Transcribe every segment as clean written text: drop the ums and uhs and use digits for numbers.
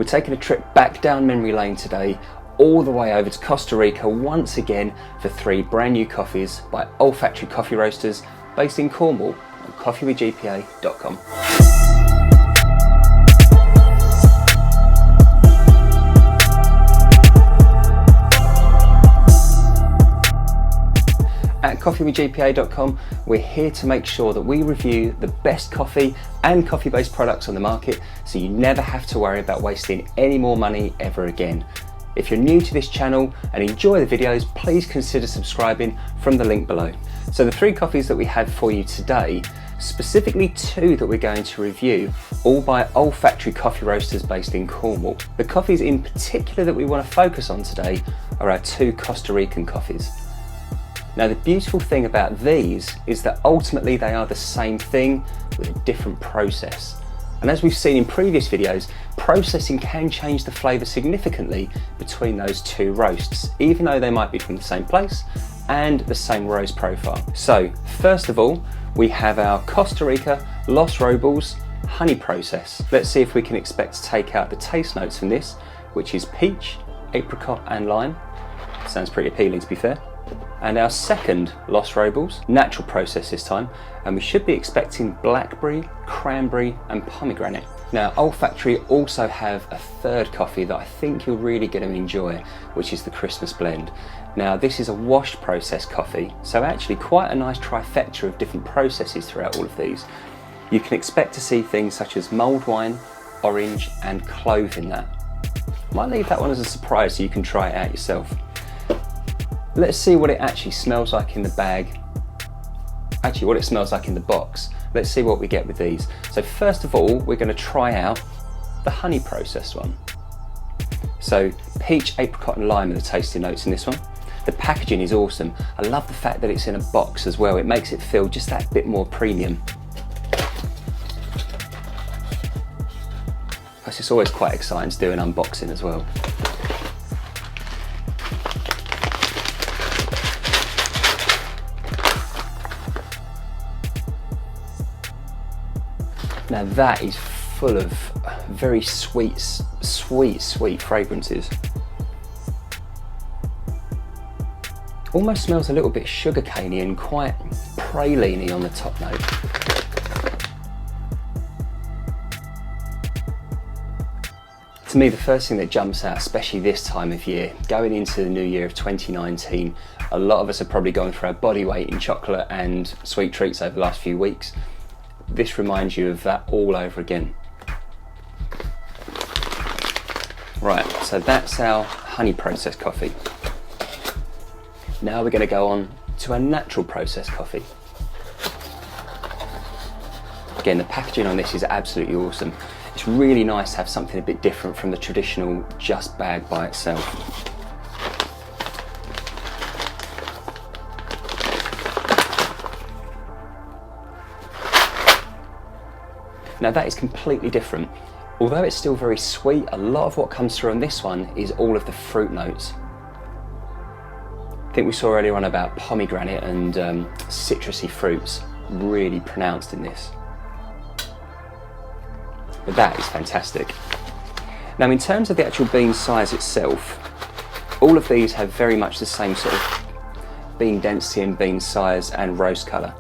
We're taking a trip back down memory lane today, all the way over to Costa Rica once again for 3 brand new coffees by Olfactory Coffee Roasters based in Cornwall on coffeewithgpa.com. At coffeewithgpa.com, we're here to make sure that we review the best coffee and coffee-based products on the market, so you never have to worry about wasting any more money ever again. If you're new to this channel and enjoy the videos, please consider subscribing from the link below. So the 3 coffees that we have for you today, specifically 2 that we're going to review, all by Olfactory Coffee Roasters based in Cornwall. The coffees in particular that we want to focus on today are our 2 Costa Rican coffees. Now the beautiful thing about these is that ultimately they are the same thing with a different process. And as we've seen in previous videos, processing can change the flavour significantly between those 2 roasts, even though they might be from the same place and the same roast profile. So first of all, we have our Costa Rica Los Robles honey process. Let's see if we can expect to take out the taste notes from this, which is peach, apricot and lime. Sounds pretty appealing, to be fair. And our second Los Robles, natural process this time, and we should be expecting blackberry, cranberry and pomegranate. Now Olfactory also have a 3rd coffee that I think you're really going to enjoy, which is the Christmas blend. Now this is a washed process coffee, so actually quite a nice trifecta of different processes throughout all of these. You can expect to see things such as mulled wine, orange and clove in that. Might leave that one as a surprise so you can try it out yourself. Let's see what it actually smells like in the bag. Actually, what it smells like in the box. Let's see what we get with these. So first of all, we're going to try out the honey processed one. So peach, apricot and lime are the tasting notes in this one. The packaging is awesome. I love the fact that it's in a box as well. It makes it feel just that bit more premium. Plus it's always quite exciting to do an unboxing as well. Now that is full of very sweet fragrances. Almost smells a little bit sugarcaney and quite praline-y on the top note. To me, the first thing that jumps out, especially this time of year, going into the new year of 2019, a lot of us have probably gone for our body weight in chocolate and sweet treats over the last few weeks. This reminds you of that all over again. Right, so that's our honey processed coffee. Now we're going to go on to a natural processed coffee. Again, the packaging on this is absolutely awesome. It's really nice to have something a bit different from the traditional just bag by itself. Now that is completely different. Although it's still very sweet, a lot of what comes through on this one is all of the fruit notes. I think we saw earlier on about pomegranate and citrusy fruits really pronounced in this. But that is fantastic. Now in terms of the actual bean size itself, all of these have very much the same sort of bean density and bean size and roast colour.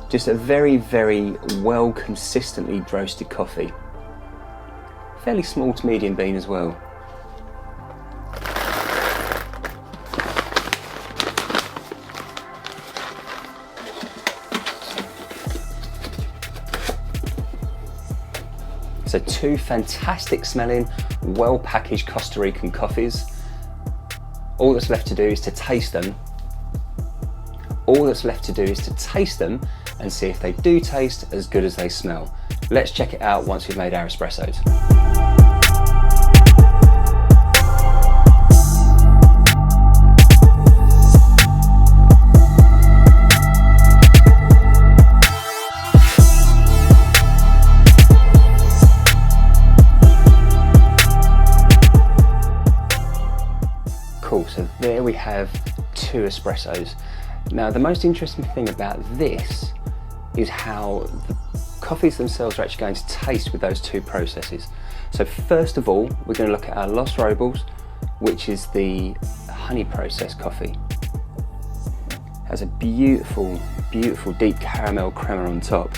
Just a very, very well consistently roasted coffee. Fairly small to medium bean as well. So 2 fantastic smelling, well packaged Costa Rican coffees. All that's left to do is to taste them. And see if they do taste as good as they smell. Let's check it out once we've made our espressos. Cool, so there we have 2 espressos. Now the most interesting thing about this is how the coffees themselves are actually going to taste with those 2 processes. So first of all, we're going to look at our Los Robles, which is the honey processed coffee. It has a beautiful, beautiful deep caramel crema on top.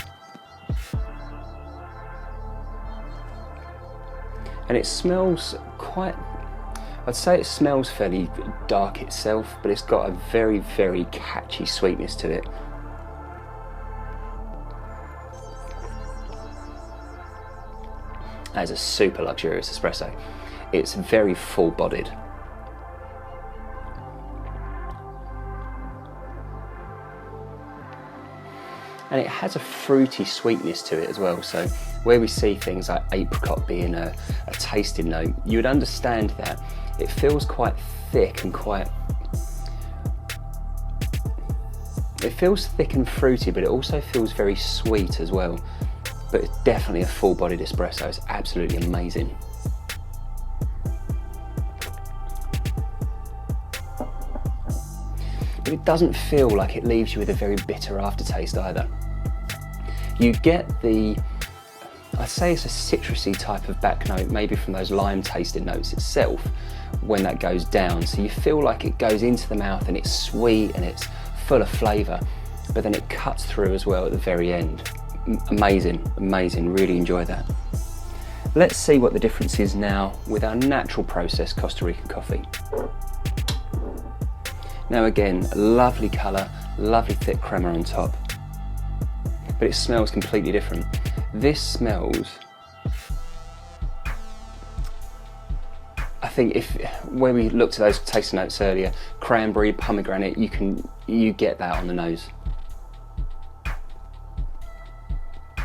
And it smells quite, I'd say it smells fairly dark itself, but it's got a very, very catchy sweetness to it. That is a super luxurious espresso. It's very full-bodied. And it has a fruity sweetness to it as well. So where we see things like apricot being a tasting note, you would understand that. It feels quite thick and it feels thick and fruity, but it also feels very sweet as well. But it's definitely a full-bodied espresso. It's absolutely amazing. But it doesn't feel like it leaves you with a very bitter aftertaste either. You get the, I'd say it's a citrusy type of back note, maybe from those lime tasting notes itself, when that goes down. So you feel like it goes into the mouth and it's sweet and it's full of flavour, but then it cuts through as well at the very end. Amazing, amazing, really enjoy that. Let's see what the difference is now with our natural processed Costa Rican coffee. Now again, lovely colour, lovely thick crema on top, but it smells completely different. This smells, I think where we looked at those tasting notes earlier, cranberry, pomegranate, you get that on the nose.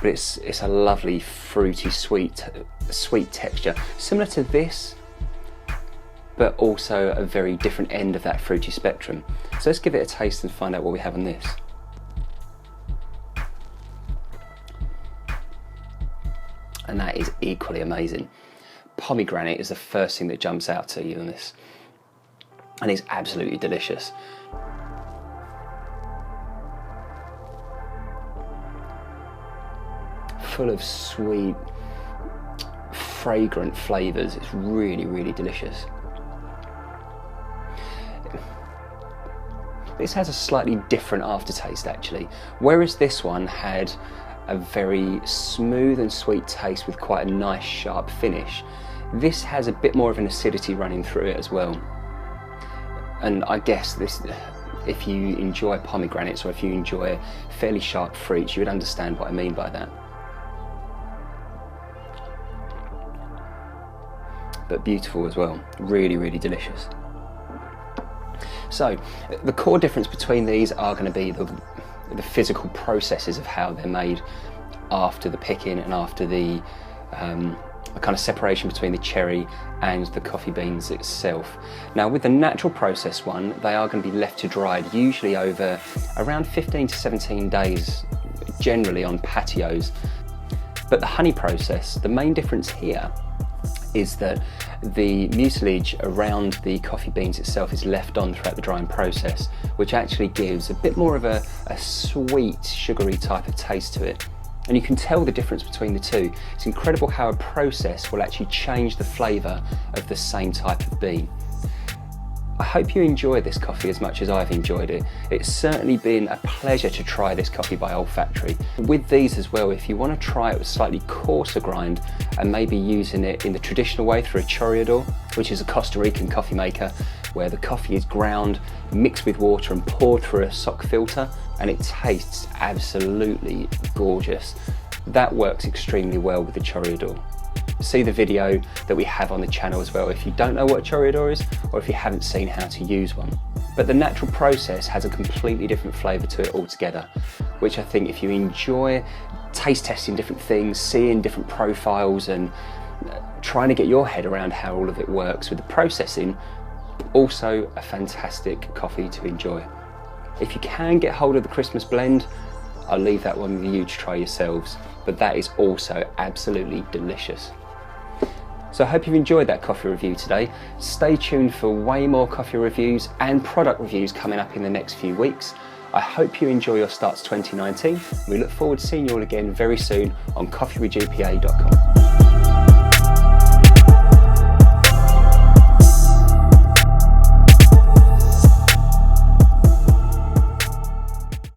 But it's a lovely fruity sweet texture, similar to this, but also a very different end of that fruity spectrum. So let's give it a taste and find out what we have on this. And that is equally amazing. Pomegranate is the first thing that jumps out to you on this, and it's absolutely delicious. Full of sweet, fragrant flavours. It's really, really delicious. This has a slightly different aftertaste actually. Whereas this one had a very smooth and sweet taste with quite a nice sharp finish, this has a bit more of an acidity running through it as well. And I guess this, if you enjoy pomegranates or if you enjoy fairly sharp fruits, you would understand what I mean by that. But beautiful as well, really, really delicious. So the core difference between these are going to be the physical processes of how they're made after the picking and after the kind of separation between the cherry and the coffee beans itself. Now with the natural process one, they are going to be left to dry, usually over around 15 to 17 days, generally on patios. But the honey process, the main difference here is that the mucilage around the coffee beans itself is left on throughout the drying process, which actually gives a bit more of a sweet, sugary type of taste to it. And you can tell the difference between the two. It's incredible how a process will actually change the flavour of the same type of bean. I hope you enjoy this coffee as much as I've enjoyed it. It's certainly been a pleasure to try this coffee by Olfactory. With these as well, if you want to try it with slightly coarser grind and maybe using it in the traditional way through a Chorreador, which is a Costa Rican coffee maker where the coffee is ground, mixed with water and poured through a sock filter, and it tastes absolutely gorgeous. That works extremely well with the Chorreador. See the video that we have on the channel as well if you don't know what a Chorreador is or if you haven't seen how to use one. But the natural process has a completely different flavour to it altogether, which I think if you enjoy taste testing different things, seeing different profiles and trying to get your head around how all of it works with the processing, also a fantastic coffee to enjoy. If you can get hold of the Christmas blend, I'll leave that one with you to try yourselves, but that is also absolutely delicious. So I hope you've enjoyed that coffee review today. Stay tuned for way more coffee reviews and product reviews coming up in the next few weeks. I hope you enjoy your start to 2019. We look forward to seeing you all again very soon on coffeewithgpa.com.